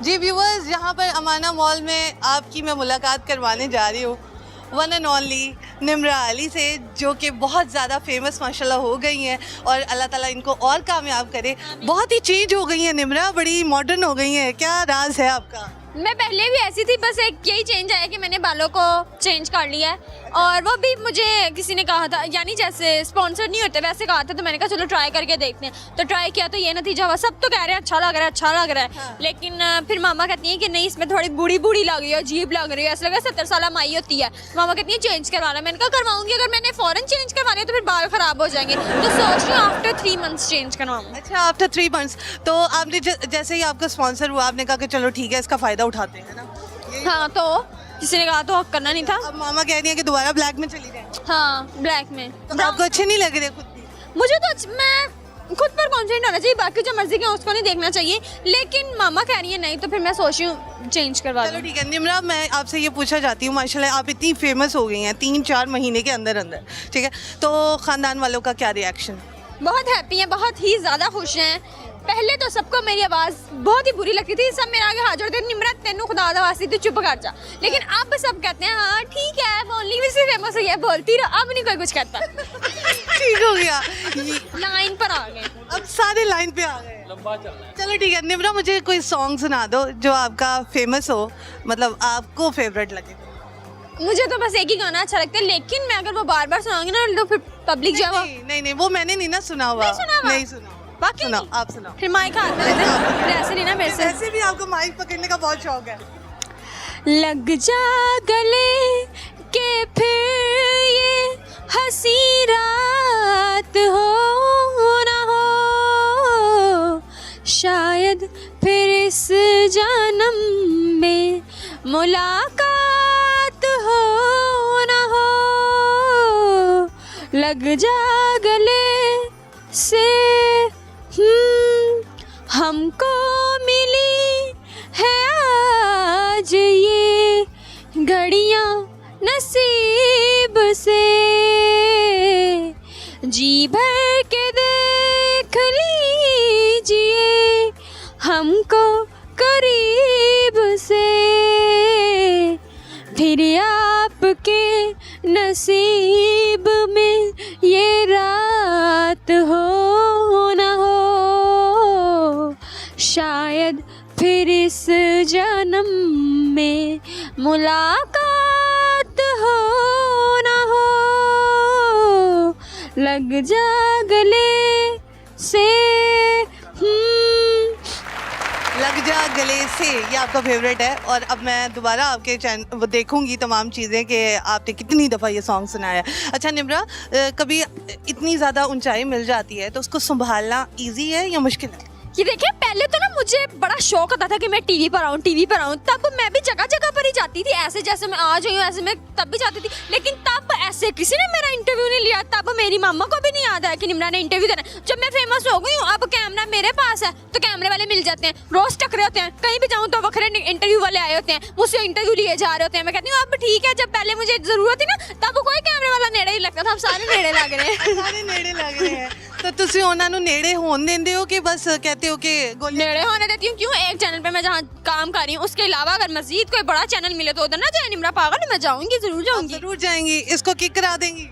जी viewers, यहाँ पर अमाना mall में आपकी मैं मुलाकात करवाने जा रही हूँ one and only Nimra Ali से, जो कि बहुत ज़्यादा फेमस माशाल्लाह हो गई हैं और अल्लाह ताला इनको और कामयाब करे। बहुत ही चेंज हो गई हैं निम्रा, बड़ी मॉडर्न हो गई हैं, क्या राज है आपका? मैं पहले भी ऐसी थी, बस एक यही चेंज आया कि मैंने बालों को चेंज कर लिया है। और वो भी मुझे किसी ने कहा था, यानी जैसे स्पॉन्सर नहीं होते वैसे कहा था, तो मैंने कहा चलो ट्राई करके देखते हैं। तो ट्राई किया तो ये नतीजा हुआ। सब तो कह रहे हैं अच्छा लग रहा है, अच्छा लग रहा है। हाँ। लेकिन फिर मामा कहती हैं कि नहीं, इसमें थोड़ी बूढ़ी बूढ़ी लग रही है, अजीब लग रही है, ऐसा लगा 70 साल माई होती है। मामा कहती है चेंज करवाना। मैंने कहा करवाऊंगी, अगर मैंने फ़ौरन चेंज करवा लिया तो फिर बाल ख़राब हो जाएंगे, तो सोच रही हूँ आफ्टर 3 मंथ्स चेंज करवाऊँ। अच्छा, आफ्टर 3 मंथ्स। तो आपने जैसे ही आपका स्पॉन्सर हुआ, आपने कहा कि चलो ठीक है, इसका फ़ायदा उठाते हैं ना? हाँ, तो किसी ने कहा तो हक करना नहीं था। अब मामा कह रही है कि दोबारा ब्लैक में चली जाए, हाँ, ब्लैक में। तो आपको अच्छे नहीं लग रहे खुद भी? मुझे तो मैं खुद पर कॉन्फिडेंट होना चाहिए, बाकी जो मर्जी का उसको नहीं देखना चाहिए। लेकिन मामा कह रही है नहीं, तो फिर मैं सोच रही हूँ चेंज करवा चलो दूँ। ठीक है निम्रा, मैं आपसे ये पूछना चाहती हूँ, माशाल्लाह आप इतनी फेमस हो गई हैं 3-4 महीने के अंदर अंदर, ठीक है, तो ख़ानदान वालों का क्या रिएक्शन? बहुत हैप्पी हैं, बहुत ही ज़्यादा खुश हैं। पहले तो सबको मेरी आवाज़ बहुत ही बुरी लगती थी, सब मेरे आगे हाथ जोड़ते थे, निम्रा तेनू खुदा दवासी तू चुप कर जा। लेकिन अब सब कहते हैं हाँ ठीक है, बोलनी भी से फेमस हुई है, बोलती रहो, अब नहीं कोई कुछ कहता। ठीक हो गया, लाइन पर आ गए। अब सारे लाइन पे आ गए, लंबा चल रहा है। चलो ठीक है निम्रा, मुझे कोई सॉन्ग सुना दो जो आपका फेमस हो, मतलब आपको फेवरेट लगे। मुझे तो बस एक ही गाना अच्छा लगता है, लेकिन मैं अगर वो बार बार सुनाऊंगी ना तो फिर पब्लिक जो है वो नहीं, वो मैंने नहीं ना सुना हुआ। नहीं सुना हुआ? नहीं सुना। बाकी सुनाओ, आप सुनाओ। फिर माइक हाथ में लेते हैं, फिर ऐसे नहीं ना मेरे से। वैसे भी आपको माइक पकड़ने का बहुत शौक है। लग जा गले के फिर ये हंसी रात हो ना हो, शायद फिर इस जन्म में मुलाकात हो ना हो। लग जा गले से हमको मिली है आज ये घड़ियाँ नसीब से, जी भर के देख लीजिए हमको करीब से, फिर आपके नसीब में ये रात हो ना हो, शायद फिर इस जन्म में मुलाकात हो ना हो। लग जा गले से लग जा गले से, ये आपका फेवरेट है। और अब मैं दोबारा आपके चैनल वो देखूंगी तमाम चीज़ें कि आपने कितनी दफ़ा ये सॉन्ग सुनाया है। अच्छा निम्रा, कभी इतनी ज़्यादा ऊंचाई मिल जाती है तो उसको संभालना इजी है या मुश्किल है? ये देखिए, पहले तो ना मुझे बड़ा शौक आता था कि मैं टीवी पर आऊँ, तब मैं भी जगह जगह पर ही जाती थी, ऐसे जैसे मैं आज आई हूँ ऐसे मैं तब भी जाती थी। लेकिन तब ऐसे किसी ने मेरा इंटरव्यू नहीं लिया, तब मेरी मामा को भी नहीं याद आया कि निम्रा ने इंटरव्यू देना। जब मैं फेमस हो गई हूँ, अब कैमरा मेरे पास है तो कैमरे वाले मिल जाते हैं, रोज टकरे होते हैं, कहीं भी जाऊँ तो वखरे इंटरव्यू वाले आए होते हैं, मुझसे इंटरव्यू लिए जा रहे होते हैं। मैं कहती हूँ अब ठीक है, जब पहले मुझे जरूरत थी ना तब कोई कैमरे वाला नेड़े ही लगता था, अब सारे नेड़े लग रहे हैं। सारे नेड़े लग रहे हैं, तो तुसी ਉਹਨਾਂ ਨੂੰ नेड़े होने देंदे हो कि बस कहते हो कि गोली? नेड़े होने देती हूँ। क्यों, एक चैनल पे मैं जहाँ काम कर रही हूँ उसके अलावा अगर मजीद कोई बड़ा चैनल मिले तो उधर ना जाए निम्रा पागल, मैं जाऊँगी, जरूर जाऊँगी। जरूर जाएंगी, इसको किक करा देंगी।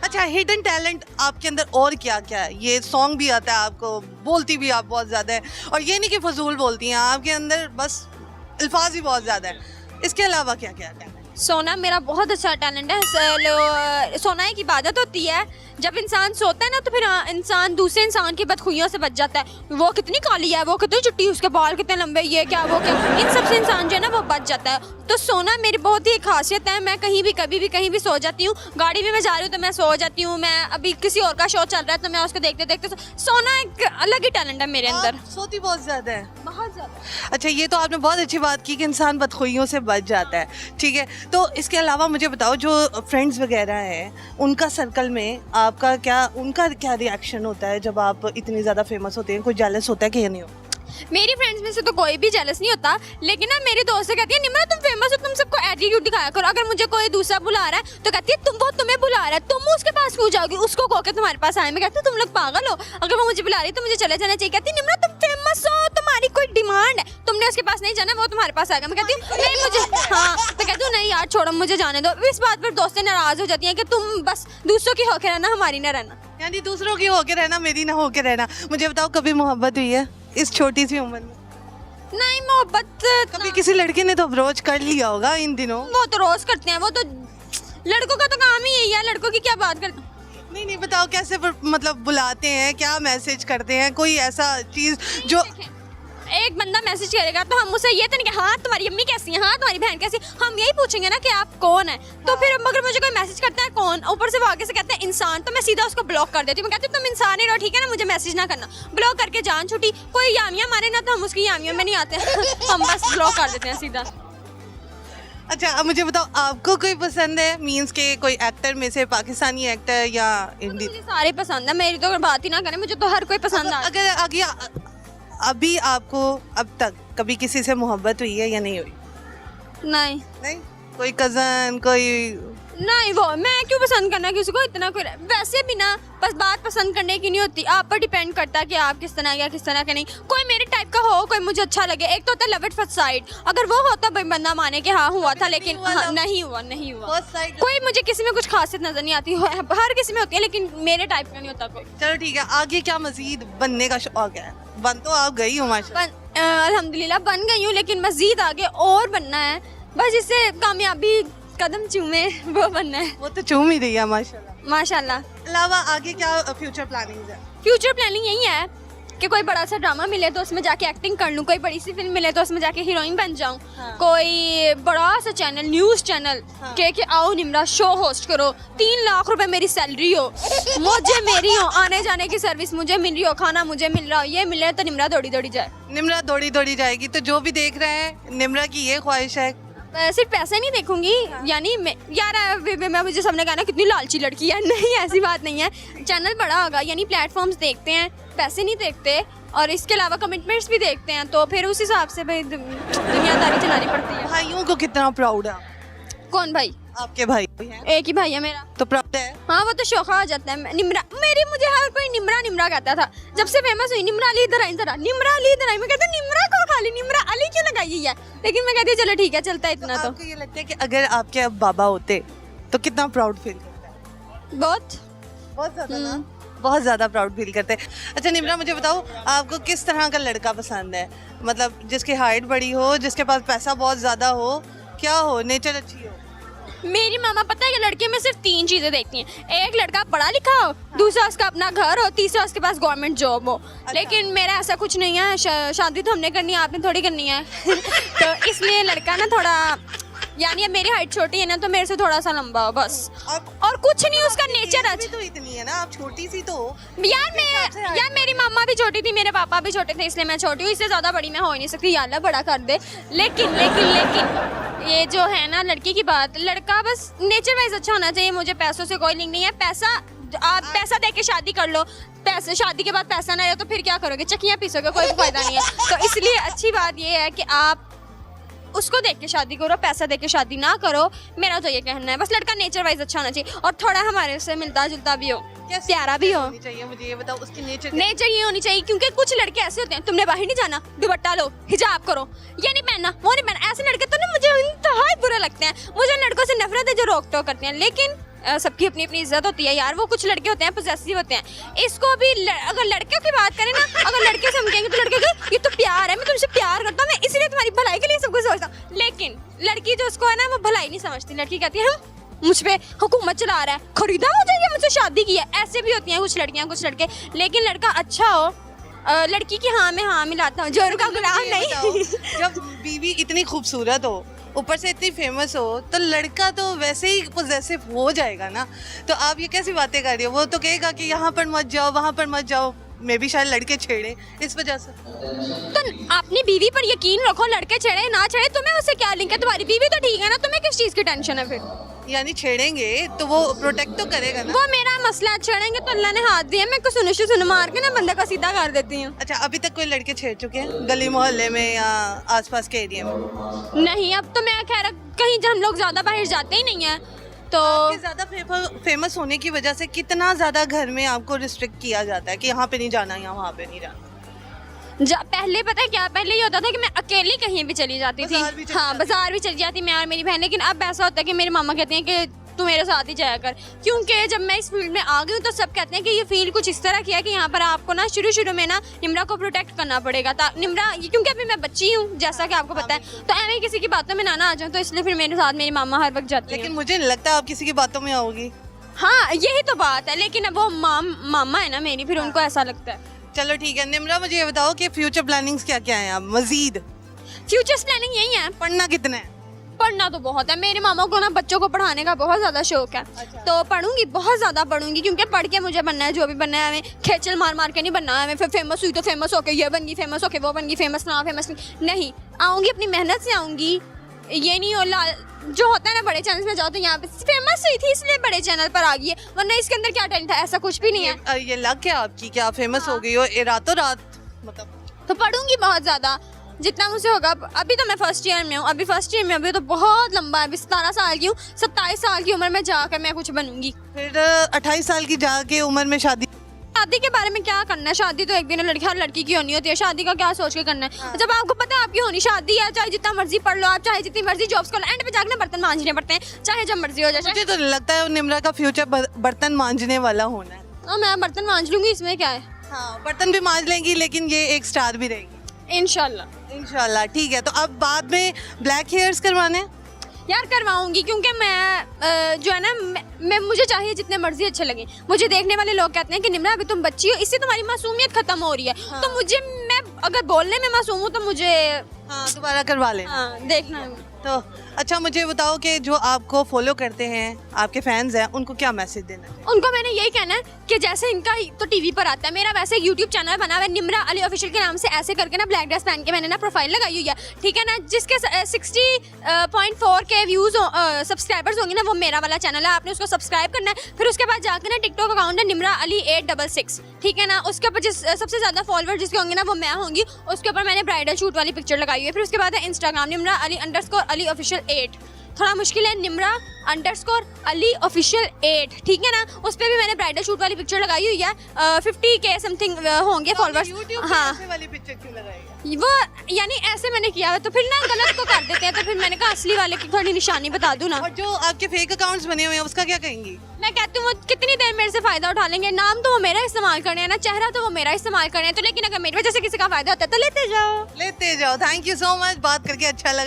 अच्छा, हिडन टैलेंट आपके अंदर और क्या क्या है? ये सॉन्ग भी आता है आपको, बोलती भी आप बहुत ज़्यादा है, और ये नहीं कि फजूल बोलती हैं, आपके अंदर बस अल्फाज ही बहुत ज़्यादा है। इसके अलावा क्या क्या है? सोना मेरा बहुत अच्छा टैलेंट है। सोना एक इबादत होती है, जब इंसान सोता है ना तो फिर इंसान दूसरे इंसान की बदखुइयों से बच जाता है। वो कितनी काली है, वो कितनी चिट्टी, उसके बाल कितने लंबे, ये क्या वो क्या, इन सबसे इंसान जो है ना वो बच जाता है। तो सोना मेरी बहुत ही खासियत है। मैं कहीं भी कभी भी कहीं भी सो जाती हूँ, गाड़ी में मैं जा रही हूँ तो मैं सो जाती हूँ, मैं अभी किसी और का शो चल रहा है तो मैं उसको देखते देखते सोना एक अलग ही टैलेंट है मेरे अंदर। सोती बहुत ज़्यादा है, बहुत ज़्यादा। अच्छा, ये तो आपने बहुत अच्छी बात की कि इंसान बदखुइयों से बच जाता है, ठीक है। तो इसके अलावा मुझे बताओ, जो फ्रेंड्स वगैरह हैं उनका सर्कल में आपका क्या, उनका क्या रिएक्शन होता है जब आप इतनी ज़्यादा फेमस होते हैं? कोई जेलस होता है कि नहीं हो? मेरी फ्रेंड्स में से तो कोई भी जेलस नहीं होता, लेकिन ना मेरी दोस्त कहती है निम्रा तुम फेमस हो, तुम सबको एटीट्यूड दिखाया करो। अगर मुझे कोई दूसरा बुला रहा है तो कहती है तुम्हें बुला रहा है, तुम उसके पास क्यों जाओगी, उसको कहो कि तुम्हारे पास आए। मैं कहती हूँ तुम लोग पागल हो, अगर वो मुझे बुला रही है तो मुझे चले जाना चाहिए। कहती निम्रा तुम फेमस हो, तुम्हारी कोई डिमांड है, तुमने उसके पास नहीं जाना, वो तुम्हारे पास आएगा। मैं कहती हूँ नहीं मुझे, हाँ मैं कहती हूँ नहीं यार छोड़ो मुझे जाने दो। इस बात पर दोस्तें नाराज हो जाती हैं कि तुम बस दूसरों की होके रहना, हमारी ना रहना। यानी दूसरों की होके रहना, मेरी ना होके रहना। मुझे बताओ कभी मोहब्बत हुई है इस छोटी सी उम्र में? नहीं मोहब्बत कभी किसी लड़के ने तो अप्रोच कर लिया होगा इन दिनों? वो तो रोज करते हैं, वो तो लड़कों का तो काम ही यही है, लड़कों की क्या बात करते हैं। नहीं बताओ कैसे मतलब बुलाते हैं, क्या मैसेज करते हैं, कोई ऐसा चीज जो एक बंदा मैसेज करेगा तो हम उसे ये तो नहीं कि हाँ तुम्हारी अम्मी कैसी है, हाँ तुम्हारी बहन कैसी है, हम यही पूछेंगे ना कि आप कौन है। तो फिर अगर मुझे कोई मैसेज करता है कौन, ऊपर से वो आगे से कहते हैं इंसान, तो मैं सीधा उसको ब्लॉक कर देती हूँ। मैं कहती हूँ तुम इंसान ही रहो, ठीक है ना, मुझे मैसेज ना करना। ब्लॉक करके जान छुट्टी। कोई यामियाँ मारे ना तो हम उसकी यामियों में नहीं आते हम बस ब्लॉक कर देते हैं सीधा। अच्छा अब मुझे बताओ आपको कोई पसंद है, मीन्स के कोई एक्टर में से, पाकिस्तानी एक्टर या इंडियन? मुझे सारे पसंद है, मेरी तो बात ही ना करें, मुझे तो हर कोई पसंद आता है। अगर आगे अभी आपको अब तक कभी किसी से मोहब्बत हुई है या नहीं हुई? नहीं नहीं, कोई कजन, कोई नहीं, वो मैं क्यों पसंद करना किसी को, इतना कोई वैसे भी ना, बस बात पसंद करने की नहीं होती, आप पर डिपेंड करता है कि आप किस तरह या किस तरह का नहीं। कोई मेरे टाइप का हो, कोई मुझे अच्छा लगे, एक तो होता है लव एट फर्स्ट साइट, अगर वो होता भाई बंदा माने कि हाँ हुआ था, लेकिन नहीं हुआ। कोई मुझे किसी में कुछ खासियत नजर नहीं आती, हर किसी में होती है, लेकिन मेरे टाइप का नहीं होता कोई। चलो ठीक है, आगे क्या मजीद बनने का शौक है? बन तो आप गई हो माशाल्लाह। अल्हम्दुलिल्लाह बन गई हूँ, लेकिन मजीद आगे और बनना है, बस इससे कामयाबी कदम चूमे वो बनना है। वो तो चूम ही रही है माशाल्लाह। अलावा आगे क्या फ्यूचर प्लानिंग है? फ्यूचर प्लानिंग यही है कि कोई बड़ा सा ड्रामा मिले तो उसमें जाके एक्टिंग कर लूँ, कोई बड़ी सी फिल्म मिले तो उसमें जाके हीरोइन बन जाऊँ। हाँ। कोई बड़ा सा चैनल, न्यूज़ चैनल हाँ। के आओ निम्रा शो होस्ट करो, 3 लाख रुपए मेरी सैलरी हो, मुझे मेरी हो, आने जाने की सर्विस मुझे मिल रही हो, खाना मुझे मिल रहा हो, ये मिले तो निम्रा दौड़ी दौड़ी जाए। निम्रा दौड़ी दौड़ी जाएगी, तो जो भी देख रहे हैं निम्रा की ये ख्वाहिश है? सिर्फ पैसे नहीं देखूंगी, यानी मैं मुझे सबने कहा ना कितनी लालची लड़की है, नहीं ऐसी बात नहीं है। चैनल बड़ा होगा, यानी प्लेटफॉर्म्स देखते हैं, पैसे नहीं देखते, और इसके अलावा कमिटमेंट्स भी देखते हैं, तो फिर उस हिसाब से भाई दुनियादारी चलानी पड़ती है। भाइयों को कितना प्राउड है? कौन भाई? आपके भाई हैं? एक ही भाई है मेरा। तो प्राउड है? हाँ वो तो शौक आ जाता है। निम्रा मुझे हर कोई निम्रा कहता था, जब से फेमस हुई निम्रा अली इधर आई, निम्रा अली इधर आई, मैं कहती निम्रा को खाली निम्रा अली क्यों लगाई है, लेकिन मैं कहती चलो ठीक है चलता है इतना। तो आपको ये लगता है कि अगर आपके अब बाबा होते तो कितना प्राउड फील करता है? बहुत ज्यादा ना, बहुत ज्यादा प्राउड फील करते हैं। अच्छा निम्रा मुझे बताओ आपको किस तरह का लड़का पसंद है, मतलब जिसकी हाइट बड़ी हो, जिसके पास पैसा बहुत ज्यादा हो, क्या हो, नेचर अच्छी हो? मेरी मामा पता है कि लड़के में सिर्फ 3 चीजें देखती हैं, एक लड़का पढ़ा लिखा हो, दूसरा उसका अपना घर हो, तीसरा उसके पास गवर्नमेंट जॉब हो। लेकिन मेरा ऐसा कुछ नहीं है, शादी तो हमने करनी है, आपने थोड़ी करनी है तो इसलिए लड़का ना थोड़ा, यानी अब मेरी हाइट छोटी है ना, तो मेरे से थोड़ा सा लंबा हो बस, और कुछ नहीं, उसका नेचर अच्छा। तो इतनी है ना, आप छोटी सी तो हो। यार मेरी मामा भी छोटी थी, मेरे पापा भी छोटे थे, इसलिए मैं छोटी हूँ, इससे ज्यादा बड़ी मैं हो ही नहीं सकती, या अल्लाह बड़ा कर दे। लेकिन ये जो है ना लड़की की बात, लड़का बस नेचर वाइज अच्छा होना चाहिए, मुझे पैसों से कोई लिंक नहीं है। आप पैसा दे के शादी कर लो, पैसे शादी के बाद पैसा ना आए तो फिर क्या करोगे, चक्कियाँ पीसोगे, कोई फायदा नहीं है। तो इसलिए अच्छी बात ये है कि आप उसको देख के शादी करो, पैसा दे के शादी ना करो, मेरा तो ये कहना है। बस लड़का नेचर वाइज अच्छा होना चाहिए, और थोड़ा हमारे से मिलता जुलता भी हो, प्यारा भी हो चाहिए। मुझे ये बताओ उसकी नेचर ये होनी चाहिए, क्योंकि कुछ लड़के ऐसे होते हैं, तुमने बाहर नहीं जाना, दुपट्टा लो, हिजाब करो, ये नहीं पहनना, वो नहीं पहनना, ऐसे लड़के तो ना मुझे इंतहाई बुरे लगते हैं। मुझे लड़कों से नफरत है जो रोक टोक करते हैं, लेकिन सबकी अपनी अपनी इज्जत होती है यार। वो कुछ लड़के होते हैं पोजेसिव होते हैं, इसको भी अगर लड़के की बात करें ना, अगर लड़के से हम कहेंगे तो लड़के कहेंगे ये तो प्यार है, मैं तुमसे प्यार करता हूँ, मैं इसलिए तुम्हारी भलाई के लिए सब कुछ सोचता हूँ। लेकिन लड़की जो उसको है ना, वो भलाई नहीं समझती, लड़की कहती है मुझ पे हुकूमत चला रहा है, खरीदा मुझे, ये मुझसे शादी की है। ऐसे भी होती हैं कुछ लड़कियां कुछ लड़के, लेकिन लड़का अच्छा हो, लड़की की हाँ में हाँ मिलाता हूँ, जोर का गुलाम नहीं। जब बीवी इतनी खूबसूरत हो, ऊपर से इतनी फेमस हो, तो लड़का तो वैसे ही पोजेसिव हो जाएगा ना। तो आप ये कैसी बातें कर रही हो? वो तो कहेगा कि यहाँ पर मत जाओ, वहाँ पर मत जाओ। मे भी शायद लड़के छेड़े इस वजह से। तो अपनी बीवी पर यकीन रखो, लड़के छेड़े ना छेड़े तुम्हें उससे क्या लिंक है, तुम्हारी बीवी तो ठीक है ना, तुम्हें किस चीज़ की टेंशन है फिर? यानी छेड़ेंगे तो वो प्रोटेक्ट तो करेगा ना। वो मेरा मसला है, छेड़ेंगे तो अल्लाह ने हाथ दिया, मैं कुछ सुन मार के ना बंदे का सीधा कर देती हूँ। अच्छा, अभी तक कोई लड़के छेड़ चुके हैं गली मोहल्ले में या आसपास के एरिया में? नहीं, अब तो मैं खैर कहीं हम लोग ज़्यादा बाहर जाते ही नहीं है तो आपके ज़्यादा फेमस होने की वजह से कितना ज़्यादा घर में आपको रिस्ट्रिक्ट किया जाता है कि यहाँ पे नहीं जाना या वहाँ पे नहीं जाना? पहले पता है क्या, पहले ये होता था कि मैं अकेली कहीं भी चली जाती थी, बाजार भी चली हाँ जाती बाजार भी चली जाती मैं और मेरी बहन। लेकिन अब ऐसा होता है कि मेरे मामा कहते हैं कि तू मेरे साथ ही जाया कर, क्योंकि जब मैं इस फील्ड में आ गई हूँ तो सब कहते हैं कि ये फील्ड कुछ इस तरह की है कि यहाँ पर आपको ना शुरू में ना निम्रा को प्रोटेक्ट करना पड़ेगा। निम्रा क्योंकि अभी मैं बच्ची हूँ जैसा कि आपको पता है, तो ऐਵੇਂ किसी की बातों में ना आ जाऊँ, तो इसलिए फिर मेरे साथ मेरी मामा हर वक्त जाती है। लेकिन मुझे नहीं लगता आप किसी की बातों में आओगी। हाँ यही तो बात है, लेकिन अब वो मामा है ना मेरी, फिर उनको ऐसा लगता है। चलो ठीक है निम्रा, मुझे ये बताओ कि फ्यूचर प्लानिंग्स क्या क्या हैं आप मजीद? फ्यूचर्स प्लानिंग यही है, पढ़ना कितना है? पढ़ना तो बहुत है, मेरे मामा को ना बच्चों को पढ़ाने का बहुत ज़्यादा शौक है। अच्छा। तो पढ़ूंगी, बहुत ज़्यादा पढ़ूंगी, क्योंकि पढ़ के मुझे बनना है, जो भी बनना है हमें खेचल मार के नहीं बनना है हमें। फिर फेमस हुई तो फेमस होके ये बन गई, फेमस होके वो बन गई, फेमस ना फेमस नहीं, आऊँगी अपनी मेहनत से आऊँगी। ये नहीं हो जो होता है ना बड़े चैनल में जाओ तो यहाँ पे फेमस हुई थी इसलिए बड़े चैनल पर आ गई है, वरना इसके अंदर क्या टैलेंट था, ऐसा कुछ भी नहीं है। ये लग क्या आपकी क्या फेमस हो गई हो रातों रात मतलब? तो पढ़ूंगी बहुत ज़्यादा, जितना मुझसे होगा। अभी तो मैं फर्स्ट ईयर में हूँ, अभी तो बहुत लंबा है, अभी 17 साल की हूँ, 27 साल की उम्र में जाकर मैं कुछ बनूंगी। फिर 28 साल की जाके उम्र में शादी? शादी के बारे में क्या करना है, शादी तो एक दिन हर लड़की की होनी होती है, शादी का क्या सोच के करना है। हाँ। जब आपको पता है आपकी होनी शादी है, चाहे जितना मर्जी पढ़ लो आप, चाहे जितनी मर्जी जॉब्स कर लो, एंड पे जाकर बर्तन मांजने पड़ते हैं, चाहे जब मर्जी हो जाए। मुझे तो लगता है निम्रा का फ्यूचर बर्तन मांजने वाला होना है। और मैं बर्तन मांज लूंगी, इसमें क्या है। हाँ, बर्तन भी मांज लेंगी, लेकिन ये एक स्टार भी रहेगी इंशाल्लाह। इंशाल्लाह। ठीक है, तो अब बाद में ब्लैक हेयर्स करवाने? यार करवाऊंगी, क्योंकि मैं जो है ना मैं मुझे चाहिए जितने मर्जी अच्छे लगे। मुझे देखने वाले लोग कहते हैं कि निम्रा अभी तुम बच्ची हो, इससे तुम्हारी मासूमियत खत्म हो रही है। हाँ। तो मुझे, मैं अगर बोलने में मासूम हूँ तो मुझे हाँ, दोबारा करवा ले। हाँ देखना है। तो अच्छा, मुझे बताओ कि जो आपको फॉलो करते हैं, आपके फैंस हैं, उनको क्या मैसेज देना है? उनको मैंने यही कहना है कि जैसे इनका तो टीवी पर आता है, मेरा वैसे एक यूट्यूब चैनल बना हुआ है निम्रा अली ऑफिशियल के नाम से, ऐसे करके ना ब्लैक ड्रेस पहन के मैंने ना प्रोफाइल लगाई हुई है, ठीक है ना, जिसके 60.4 के व्यूज सब्सक्राइबर्स होंगे ना, वो मेरा वाला चैनल है, आपने उसको सब्सक्राइब करना है। फिर उसके बाद जाकर ना टिकटॉक अकाउंट है निम्रा अली 866, ठीक है ना, उसके ऊपर सबसे ज़्यादा फॉलोअर जिसके होंगे ना वो मैं होंगी, उसके ऊपर मैंने ब्राइडल शूट वाली पिक्चर लगाई हुई है। फिर उसके बाद है इंस्टाग्राम निम्रा अली _अली ऑफिशियल 8, थोड़ा मुश्किल है, निम्रा _अली ऑफिशियल 8, ठीक है ना, उस पर भी मैंने ब्राइडल शूट वाली पिक्चर लगाई हुई है। 50K समथिंग होंगे फॉलोअर्स। हाँ ऐसे वाली पिक्चर क्यों लगाई है? वो यानी ऐसे मैंने किया है, तो फिर ना गलत को कर देते हैं, तो फिर मैंने कहा असली वाले की थोड़ी निशानी बता दूं ना। और जो आपके फेक अकाउंट्स बने हुए हैं उसका क्या कहेंगी? मैं कहती हूँ वो कितनी देर मेरे से फायदा उठा लेंगे, नाम तो वो मेरा इस्तेमाल करने हैं ना, चेहरा तो वो मेरा इस्तेमाल करने हैं, तो लेकिन अगर मेरी वजह से किसी का फायदा होता है तो लेते जाओ। लेते जाओ। थैंक यू सो मच, बात करके अच्छा लगा।